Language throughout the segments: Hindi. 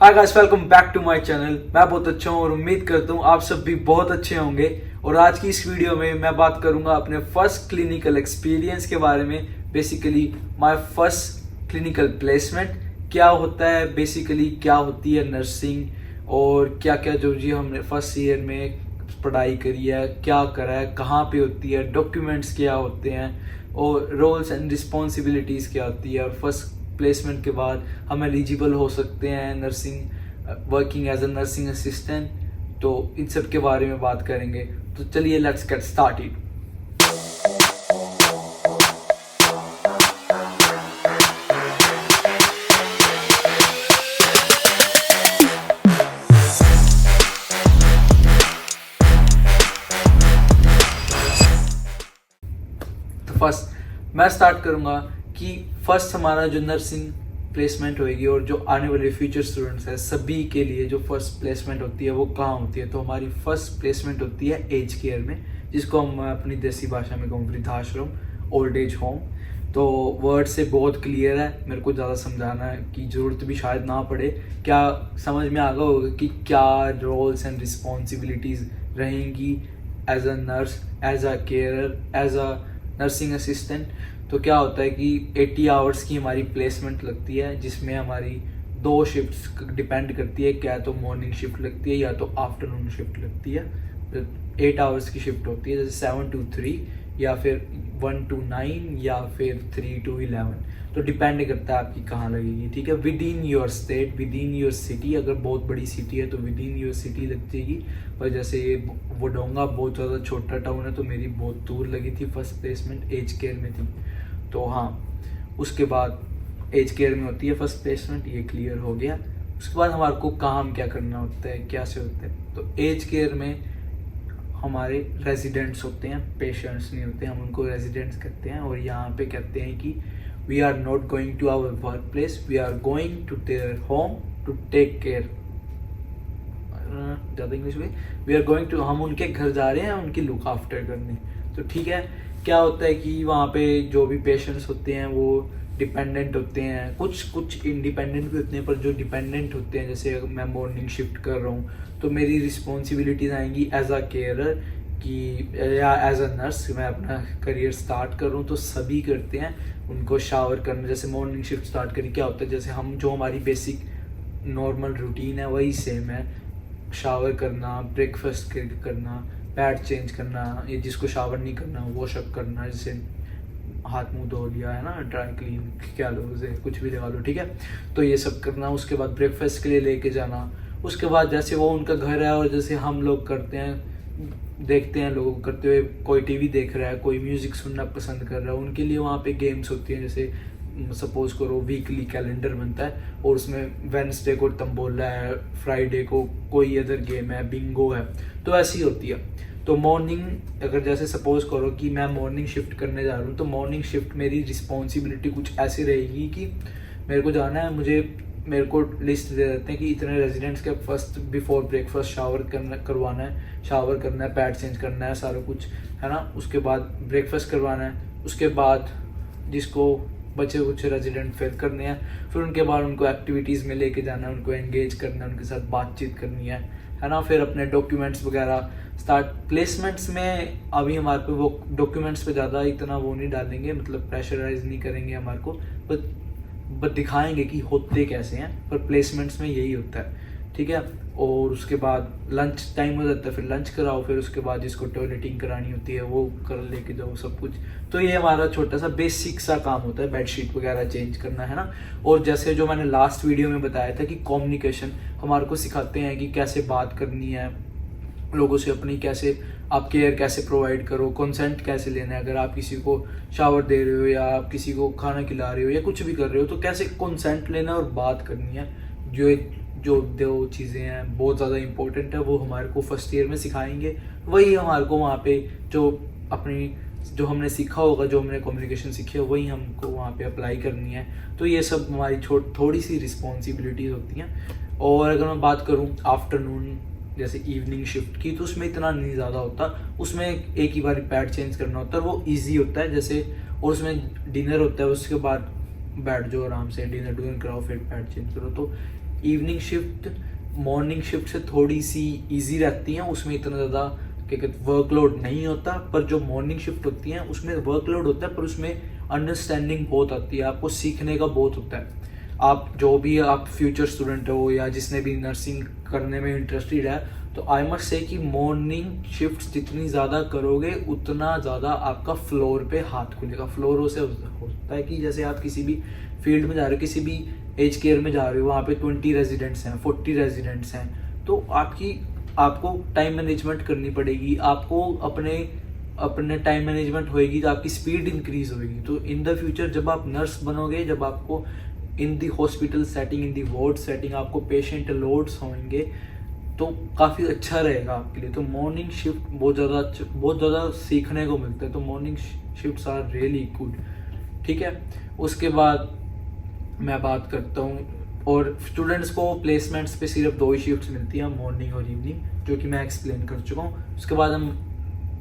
Hi guys, welcome back to my channel. मैं बहुत अच्छा हूँ और उम्मीद करता हूँ आप सब भी बहुत अच्छे होंगे। और आज की इस वीडियो में मैं बात करूंगा अपने फर्स्ट क्लिनिकल एक्सपीरियंस के बारे में। Basically my first clinical placement क्या होता है, बेसिकली क्या होती है नर्सिंग और क्या क्या जो जी हमने फर्स्ट ईयर में पढ़ाई करी है, क्या करा है, कहाँ पे होती है, डॉक्यूमेंट्स क्या होते हैं और रोल्स एंड रिस्पॉन्सिबिलिटीज़ क्या होती है। और फर्स्ट प्लेसमेंट के बाद हम एलिजिबल हो सकते हैं nursing working as a nursing assistant. तो इन सब के बारे में बात करेंगे। तो चलिए लेट्स गेट स्टार्टेड। तो फर्स्ट मैं स्टार्ट करूंगा कि फर्स्ट हमारा जो नर्सिंग प्लेसमेंट होएगी और जो आने वाले फ्यूचर स्टूडेंट्स हैं सभी के लिए जो फर्स्ट प्लेसमेंट होती है वो कहाँ होती है। तो हमारी फर्स्ट प्लेसमेंट होती है एज केयर में, जिसको हम अपनी देसी भाषा में कहूँ वृद्धाश्रम, ओल्ड एज होम। तो वर्ड से बहुत क्लियर है, मेरे को ज़्यादा समझाना की ज़रूरत भी शायद ना पड़े। क्या समझ में आ गया होगा कि क्या रोल्स एंड रिस्पॉन्सिबिलिटीज़ रहेंगी as a nurse, as a carer, as a nursing assistant. तो क्या होता है कि 80 आवर्स की हमारी प्लेसमेंट लगती है, जिसमें हमारी 2 शिफ्ट्स डिपेंड करती है, क्या तो मॉर्निंग शिफ्ट लगती है या तो आफ्टरनून शिफ्ट लगती है। 8 आवर्स की शिफ्ट होती है, जैसे 7 to 3 या फिर 1 to 9 या फिर 3 to 11। तो डिपेंड करता है आपकी कहाँ लगेगी, ठीक है। With in your state, with in your city, अगर बहुत बड़ी सिटी है तो विद इन योर सिटी लग जाएगी। पर जैसे ये वडोंगा बहुत ज़्यादा छोटा टाउन है तो मेरी बहुत दूर लगी थी, फर्स्ट प्लेसमेंट एज केयर में थी। तो हाँ, उसके बाद एज केयर में होती है फर्स्ट प्लेसमेंट, ये क्लियर हो गया। उसके बाद हमारे को काम क्या करना होता है, क्या से होता है। तो एज केयर में हमारे रेजिडेंट्स होते हैं, पेशेंट्स नहीं होते, हम उनको रेजिडेंट्स कहते हैं। और यहाँ पे कहते हैं कि we are not going to our work place, we are going to their home to take care. ज़्यादा इंग्लिश में, वी आर गोइंग टू, हम उनके घर जा रहे हैं उनकी लुक आफ्टर करने। तो ठीक है, क्या होता है कि वहाँ पे जो भी पेशेंट्स होते हैं वो डिपेंडेंट होते हैं, कुछ इंडिपेंडेंट भी होते हैं। पर जो डिपेंडेंट होते हैं, जैसे मैं मॉर्निंग शिफ्ट कर रहा हूँ तो मेरी रिस्पॉन्सिबिलिटीज़ आएंगी एज अ केयरर कि या एज अ नर्स मैं अपना करियर स्टार्ट कर रहा हूँ। तो सभी करते हैं, उनको शावर करना, जैसे मॉर्निंग शिफ्ट स्टार्ट करी क्या होता है, जैसे हम जो हमारी बेसिक नॉर्मल रूटीन है वही सेम है। शावर करना, ब्रेकफास्ट करना, पैड चेंज करना, ये जिसको शावर नहीं करना वॉशअप करना, जैसे हाथ मुंह धो लिया है ना, ड्राई क्लीन क्या लो उसे कुछ भी लगा लो, ठीक है। तो ये सब करना, उसके बाद ब्रेकफास्ट के लिए लेके जाना। उसके बाद जैसे वो उनका घर है और जैसे हम लोग करते हैं, देखते हैं लोगों को करते हुए, कोई टीवी देख रहा है, कोई म्यूज़िक सुनना पसंद कर रहा है, उनके लिए वहाँ पे गेम्स होती हैं। जैसे सपोज करो वीकली कैलेंडर बनता है और उसमें वेडनेसडे को तंबोला है, फ्राइडे को कोई अदर गेम है, बिंगो है, तो ऐसी होती है। तो मॉर्निंग अगर जैसे सपोज करो कि मैं मॉर्निंग शिफ्ट करने जा रहा हूँ, तो मॉर्निंग शिफ्ट मेरी रिस्पॉन्सिबिलिटी कुछ ऐसी रहेगी कि मेरे को जाना है, मेरे को लिस्ट दे देते हैं कि इतने रेजिडेंट्स के फर्स्ट बिफोर ब्रेकफास्ट करवाना है, शावर करना है, पैड चेंज करना है, सारा कुछ है ना। उसके बाद ब्रेकफास्ट करवाना है, उसके बाद जिसको बचे कुछ रेजिडेंट फिल करने हैं, फिर उनके बाद उनको एक्टिविटीज़ में लेके जाना है, उनको एंगेज करना है, उनके साथ बातचीत करनी है ना। फिर अपने डॉक्यूमेंट्स वगैरह स्टार्ट प्लेसमेंट्स में अभी हमारे पे वो डॉक्यूमेंट्स पे ज़्यादा इतना वो नहीं डालेंगे, मतलब प्रेशराइज नहीं करेंगे हमारे को, बट दिखाएंगे कि होते कैसे हैं। पर प्लेसमेंट्स में यही होता है, ठीक है। और उसके बाद लंच टाइम हो जाता है, फिर लंच कराओ, फिर उसके बाद जिसको टॉयलेटिंग करानी होती है वो कर लेके जाओ सब कुछ। तो ये हमारा छोटा सा बेसिक सा काम होता है, बेडशीट वगैरह चेंज करना है ना। और जैसे जो मैंने लास्ट वीडियो में बताया था कि कम्युनिकेशन हमारे को सिखाते हैं कि कैसे बात करनी है लोगों से, अपनी कैसे आप केयर कैसे प्रोवाइड करो, कंसेंट कैसे लेना है। अगर आप किसी को शावर दे रहे हो या आप किसी को खाना खिला रहे हो या कुछ भी कर रहे हो, तो कैसे कंसेंट लेना और बात करनी है। जो 2 चीज़ें हैं बहुत ज़्यादा इंपॉर्टेंट है, वो हमारे को फर्स्ट ईयर में सिखाएंगे। वही हमारे को वहाँ पे जो हमने सीखा होगा, जो हमने कम्युनिकेशन सीखी है, वही हमको वहाँ पे अप्लाई करनी है। तो ये सब हमारी थोड़ी सी रिस्पॉन्सिबिलिटीज़ होती हैं। और अगर मैं बात करूँ आफ्टरनून जैसे इवनिंग शिफ्ट की, तो उसमें इतना नहीं ज़्यादा होता, उसमें एक ही बार पैड चेंज करना होता है, वो ईजी होता है जैसे। और उसमें डिनर होता है, उसके बाद बैठ जाओ आराम से, डिनर कराओ, फिर पैड चेंज करो। तो इवनिंग शिफ्ट मॉर्निंग शिफ्ट से थोड़ी सी इजी रहती हैं, उसमें इतना ज़्यादा क्या कहते वर्कलोड नहीं होता। पर जो मॉर्निंग शिफ्ट होती हैं उसमें वर्कलोड होता है, पर उसमें अंडरस्टैंडिंग बहुत आती है, आपको सीखने का बहुत होता है। आप जो भी आप फ्यूचर स्टूडेंट हो या जिसने भी नर्सिंग करने में इंटरेस्टेड है, तो आई मस्ट से कि मॉर्निंग शिफ्ट जितनी ज़्यादा करोगे उतना ज़्यादा आपका फ्लोर पे हाथ खुलेगा। फ्लोरों से होता है कि जैसे आप किसी भी फील्ड में जा रहे हो, किसी भी एज केयर में जा रहे हो, वहाँ पे 20 रेजिडेंट्स हैं, 40 रेजिडेंट्स हैं, तो आपको टाइम मैनेजमेंट करनी पड़ेगी। आपको अपने टाइम मैनेजमेंट होएगी तो आपकी स्पीड इंक्रीज होएगी। तो इन द फ्यूचर जब आप नर्स बनोगे, जब आपको in the hospital setting, in the ward setting आपको पेशेंट लोड्स होंगे, तो काफ़ी अच्छा रहेगा आपके लिए। तो मॉर्निंग शिफ्ट बहुत ज़्यादा सीखने को मिलता है, तो morning shifts are really good. ठीक है, उसके बाद मैं बात करता हूँ, और स्टूडेंट्स को प्लेसमेंट्स पे सिर्फ 2 ही शिफ्ट्स मिलती हैं, मॉर्निंग और इवनिंग, जो कि मैं एक्सप्लेन कर चुका हूँ। उसके बाद हम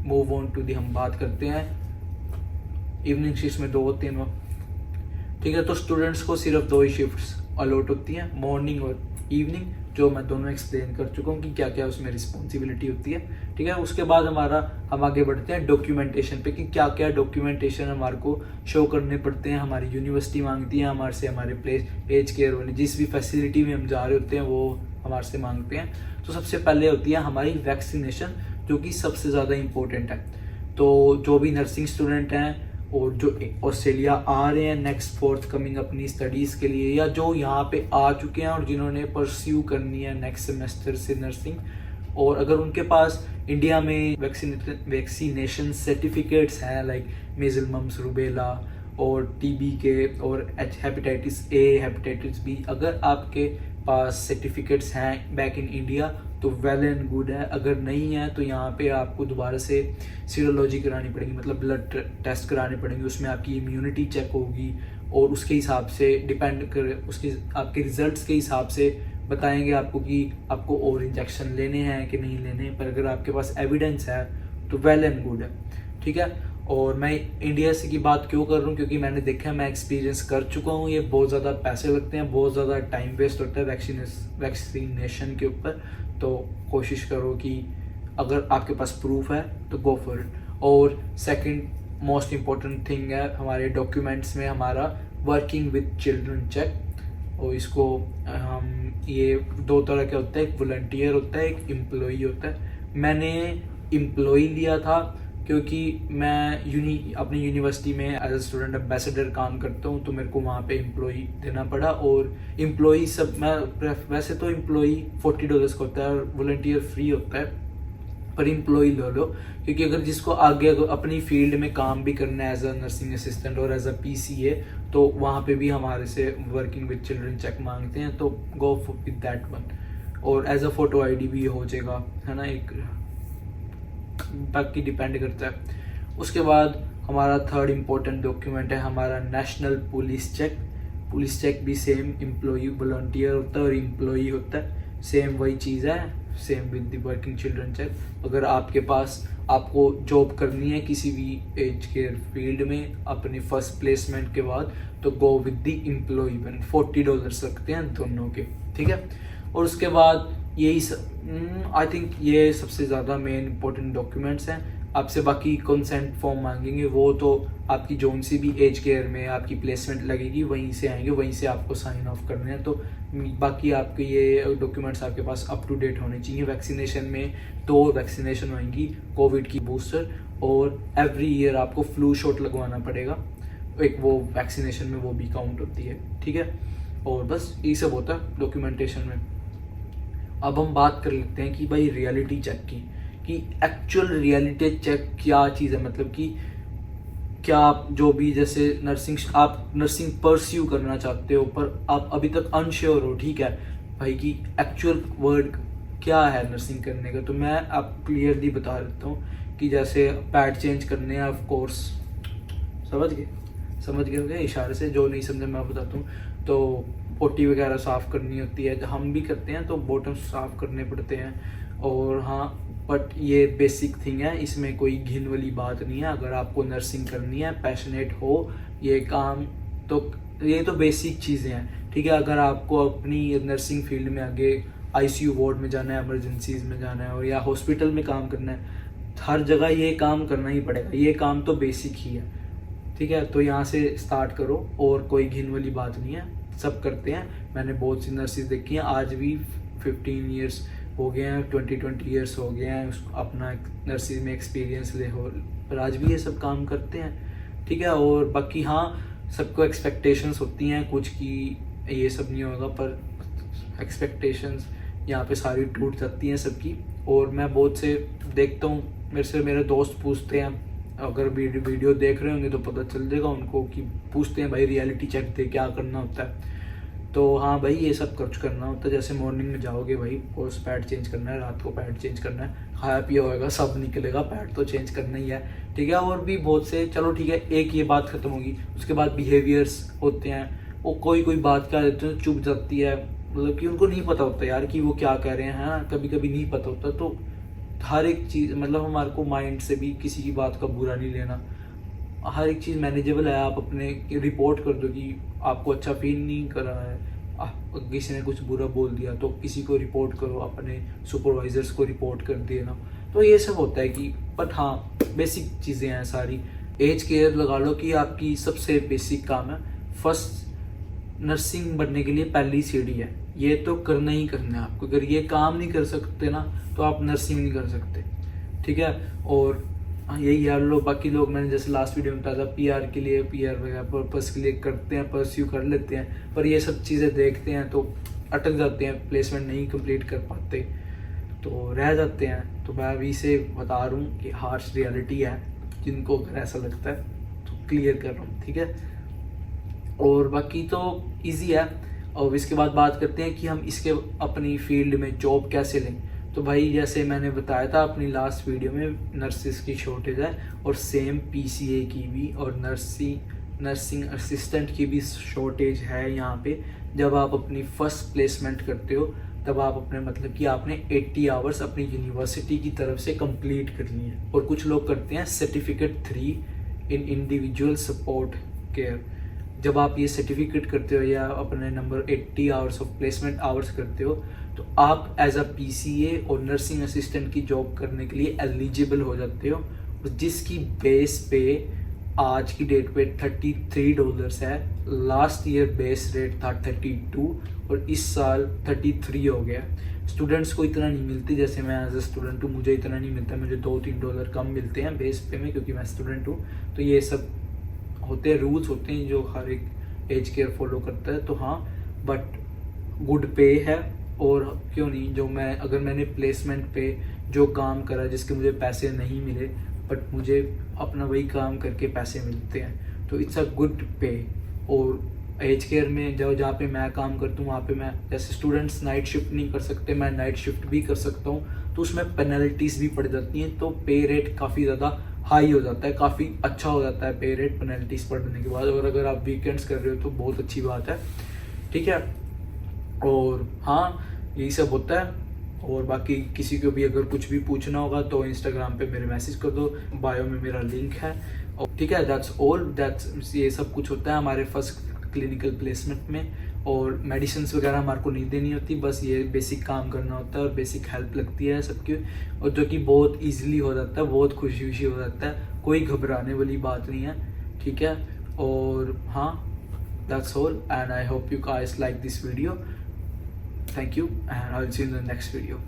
मूव ऑन टू दी हम बात करते हैं इवनिंग शिफ्ट्स में 2-3। ठीक है, तो स्टूडेंट्स को सिर्फ 2 ही शिफ्ट्स अलॉट होती हैं, मॉर्निंग और इवनिंग, जो मैं दोनों एक्सप्लेन कर चुका हूँ कि क्या क्या उसमें रिस्पॉन्सिबिलिटी होती है। ठीक है, उसके बाद हम आगे बढ़ते हैं डॉक्यूमेंटेशन पे, कि क्या क्या डॉक्यूमेंटेशन हमारे को शो करने पड़ते हैं। हमारी यूनिवर्सिटी मांगती है हमारे से, हमारे प्लेस एज केयर वाले जिस भी फैसिलिटी में हम जा रहे होते हैं वो हमारे से मांगते हैं। तो सबसे पहले होती है हमारी वैक्सीनेशन, जो कि सबसे ज़्यादा इम्पोर्टेंट है। तो जो भी नर्सिंग स्टूडेंट हैं और जो ऑस्ट्रेलिया आ रहे हैं नेक्स्ट फोर्थ कमिंग अपनी स्टडीज़ के लिए, या जो यहाँ पे आ चुके हैं और जिन्होंने परस्यू करनी है नेक्स्ट सेमेस्टर से नर्सिंग, और अगर उनके पास इंडिया में वैक्सीनेशन सर्टिफिकेट्स हैं लाइक मीजल, मम्स, रूबेला और टीबी के और हेपेटाइटिस ए, हेपेटाइटिस बी, अगर आपके पास सर्टिफिकेट्स हैं बैक इन इंडिया तो वेल एंड गुड है। अगर नहीं है तो यहाँ पे आपको दोबारा से सीरोलॉजी करानी पड़ेगी, मतलब ब्लड टेस्ट कराने पड़ेंगे, उसमें आपकी इम्यूनिटी चेक होगी और उसके हिसाब से डिपेंड कर उसके आपके रिजल्ट्स के हिसाब से बताएंगे आपको कि आपको और इंजेक्शन लेने हैं कि नहीं लेने। पर अगर आपके पास एविडेंस है तो वेल एंड गुड है। ठीक है, और मैं इंडिया से की बात क्यों कर रहा हूँ, क्योंकि मैंने देखा है, मैं एक्सपीरियंस कर चुका हूँ, ये बहुत ज़्यादा पैसे लगते हैं, बहुत ज़्यादा टाइम वेस्ट होता है वैक्सीनेशन के ऊपर। तो कोशिश करो कि अगर आपके पास प्रूफ है तो गो फॉर इट। और सेकंड मोस्ट इम्पॉर्टेंट थिंग है हमारे डॉक्यूमेंट्स में हमारा वर्किंग विद चिल्ड्रन चेक, और इसको हम ये 2 तरह के होता है, एक वॉलंटियर होता है, एक एम्प्लॉई होता है। मैंने एम्प्लॉई लिया था क्योंकि मैं अपनी यूनिवर्सिटी में एज ए स्टूडेंट एम्बेसडर काम करता हूँ, तो मेरे को वहाँ पे एम्प्लॉई देना पड़ा। और एम्प्लॉई वैसे तो एम्प्लॉई $40 का होता है और वॉलंटियर फ्री होता है, पर एम्प्लॉई ले लो, क्योंकि अगर जिसको आगे अपनी फील्ड में काम भी करना है एज अ नर्सिंग असिस्टेंट और एज अ PCA, तो वहाँ पे भी हमारे से वर्किंग विद चिल्ड्रन चेक मांगते हैं, तो गो विद दैट वन। और एज अ फोटो ID भी हो जाएगा, है ना, एक बाकी डिपेंड करता है। उसके बाद हमारा थर्ड इम्पोर्टेंट डॉक्यूमेंट है हमारा national police check. Police check भी सेम एम्प्लॉई वॉलंटियर होता है और एम्प्लॉई होता है, सेम वही चीज़ है, same with the working children check. अगर आपको जॉब करनी है किसी भी एज केयर फील्ड में अपनी फर्स्ट प्लेसमेंट के बाद, तो go with the employee one, $40 लगते हैं दोनों के। ठीक है, और उसके बाद यही आई थिंक ये सबसे ज़्यादा मेन इंपॉर्टेंट डॉक्यूमेंट्स हैं। आपसे बाकी कंसेंट फॉर्म मांगेंगे, वो तो आपकी जोन सी भी एज केयर में आपकी प्लेसमेंट लगेगी वहीं से आएंगे, वहीं से आपको साइन ऑफ करने हैं। तो बाकी आपके ये डॉक्यूमेंट्स आपके पास अप टू डेट होने चाहिए। वैक्सीनेशन में 2 वैक्सीनेशन होंगी, कोविड की बूस्टर, और एवरी ईयर आपको फ्लू शॉट लगवाना पड़ेगा, एक वो वैक्सीनेशन में वो भी काउंट होती है। ठीक है, और बस यही सब होता है डॉक्यूमेंटेशन में। अब हम बात कर लेते हैं कि भाई रियलिटी चेक की, कि एक्चुअल रियलिटी चेक क्या चीज़ है, मतलब कि क्या आप जो भी जैसे आप नर्सिंग परस्यू करना चाहते हो पर आप अभी तक अनश्योर हो, ठीक है भाई, कि एक्चुअल वर्ड क्या है नर्सिंग करने का, तो मैं आप क्लियरली बता देता हूँ कि जैसे पैड चेंज करने हैं, ऑफ कोर्स समझ गए होंगे इशारे से, जो नहीं समझे मैं बताता हूँ। तो पोटी वगैरह साफ़ करनी होती है, हम भी करते हैं, तो बॉटम साफ़ करने पड़ते हैं। और हाँ, बट ये बेसिक थिंग है, इसमें कोई घिन वाली बात नहीं है। अगर आपको नर्सिंग करनी है, पैशनेट हो ये काम, तो ये तो बेसिक चीज़ें हैं, ठीक है। अगर आपको अपनी नर्सिंग फील्ड में आगे आईसीयू वार्ड में जाना है, इमरजेंसीज में जाना है, और या हॉस्पिटल में काम करना है, हर जगह ये काम करना ही पड़ेगा। ये काम तो बेसिक ही है, ठीक है। तो यहाँ से स्टार्ट करो, और कोई घिन वाली बात नहीं है, सब करते हैं। मैंने बहुत सी नर्सेज देखी हैं, आज भी 15 ईयर्स हो गए हैं, 20 ईयर्स हो गए हैं अपना नर्सिंग में एक्सपीरियंस ले हो, पर आज भी ये सब काम करते हैं, ठीक है। और बाकी हाँ, सबको एक्सपेक्टेशंस होती हैं कुछ की ये सब नहीं होगा, पर एक्सपेक्टेशंस यहाँ पे सारी टूट जाती हैं सबकी। और मैं बहुत से देखता हूँ, मेरे दोस्त पूछते हैं, अगर वीडियो देख रहे होंगे तो पता चल जाएगा उनको, कि पूछते हैं भाई रियलिटी चेक दे, क्या करना होता है। तो हाँ भाई, ये सब कुछ करना होता है। जैसे मॉर्निंग में जाओगे भाई, कोर्स पैड चेंज करना है, रात को पैड चेंज करना है, खाया पिया होगा सब निकलेगा, पैड तो चेंज करना ही है, ठीक है। और भी बहुत से, चलो ठीक है, एक ये बात खत्म होगी। उसके बाद बिहेवियर्स होते हैं, वो कोई बात कह देते हैं, चुप जाती है, मतलब कि उनको नहीं पता होता यार कि वो क्या कह रहे हैं, हाँ कभी कभी नहीं पता होता। तो हर एक चीज़, मतलब हमारे को माइंड से भी किसी की बात का बुरा नहीं लेना, हर एक चीज़ मैनेजेबल है। आप अपने रिपोर्ट कर दो कि आपको अच्छा फील नहीं कर रहा है, किसी ने कुछ बुरा बोल दिया तो किसी को रिपोर्ट करो, अपने सुपरवाइजर्स को रिपोर्ट कर देना। तो ये सब होता है कि, बट हाँ बेसिक चीज़ें हैं सारी। एज केयर लगा लो कि आपकी सबसे बेसिक काम है। फर्स्ट नर्सिंग बनने के लिए पहली सीढ़ी है, ये तो करना ही करना है आपको। अगर ये काम नहीं कर सकते ना, तो आप नर्सिंग नहीं कर सकते, ठीक है। और यही यार लो, बाकी लोग मैंने जैसे लास्ट वीडियो में बताया था, पीआर के लिए, पीआर वगैरह पर्पस के लिए करते हैं, परस्यू कर लेते हैं, पर ये सब चीज़ें देखते हैं तो अटक जाते हैं, प्लेसमेंट नहीं कंप्लीट कर पाते, तो रह जाते हैं। तो मैं अभी से बता रहा हूँ कि हार्श रियलिटी है, जिनको अगर ऐसा लगता है तो क्लियर कर रहा हूँ, ठीक है। और बाकी तो इजी है। और इसके बाद बात करते हैं कि हम इसके अपनी फील्ड में जॉब कैसे लें। तो भाई जैसे मैंने बताया था अपनी लास्ट वीडियो में, नर्सिस की शॉर्टेज है, और सेम पीसीए की भी और नर्सिंग असिस्टेंट की भी शॉर्टेज है यहाँ पे। जब आप अपनी फर्स्ट प्लेसमेंट करते हो, तब आप अपने, मतलब कि आपने 80 आवर्स अपनी यूनिवर्सिटी की तरफ से कंप्लीट करनी है। और कुछ लोग करते हैं सर्टिफिकेट 3 इन इंडिविजुअल सपोर्ट केयर। जब आप ये सर्टिफिकेट करते हो या अपने number 80 hours of placement hours करते हो, तो आप एज अ पीसीए और नर्सिंग असिस्टेंट की जॉब करने के लिए एलिजिबल हो जाते हो, जिसकी बेस पे आज की डेट पे $33 है। लास्ट ईयर बेस रेट था 32 और इस साल 33 हो गया। स्टूडेंट्स को इतना नहीं मिलती, जैसे मैं एज अ स्टूडेंट हूँ, मुझे इतना नहीं मिलता, मुझे $2-3 कम मिलते हैं बेस पे में, क्योंकि मैं स्टूडेंट हूँ। तो ये सब होते हैं, रूल्स होते हैं जो हर एक एज केयर फॉलो करता है। तो हाँ, बट गुड पे है। और क्यों नहीं, अगर मैंने प्लेसमेंट पे जो काम करा जिसके मुझे पैसे नहीं मिले, बट मुझे अपना वही काम करके पैसे मिलते हैं, तो इट्स अ गुड पे। और एज केयर में जहाँ पे मैं काम करता हूँ, वहाँ पे मैं, जैसे स्टूडेंट्स नाइट शिफ्ट नहीं कर सकते, मैं नाइट शिफ्ट भी कर सकता हूँ, तो उसमें पेनल्टीज भी पड़ जाती हैं। तो पे रेट काफ़ी ज़्यादा हाई हो जाता है, काफ़ी अच्छा हो जाता है पे रेट पेनल्टीज पड़ने के बाद। और अगर आप वीकेंड्स कर रहे हो तो बहुत अच्छी बात है, ठीक है। और हाँ, यही सब होता है। और बाकी किसी को भी अगर कुछ भी पूछना होगा तो इंस्टाग्राम पे मेरे मैसेज कर दो, बायो में मेरा लिंक है, और ठीक है। दैट्स ऑल, ये सब कुछ होता है हमारे फर्स्ट क्लिनिकल प्लेसमेंट में। और मेडिसिन्स वगैरह हमारे को नहीं देनी होती, बस ये बेसिक काम करना होता है और बेसिक हेल्प लगती है सबकी, और जो कि बहुत ईजिली हो जाता है, बहुत खुशी हो जाता है, कोई घबराने वाली बात नहीं है, ठीक है। और हाँ, that's all, and I hope you guys like this video. Thank you, and I'll see you in the next video.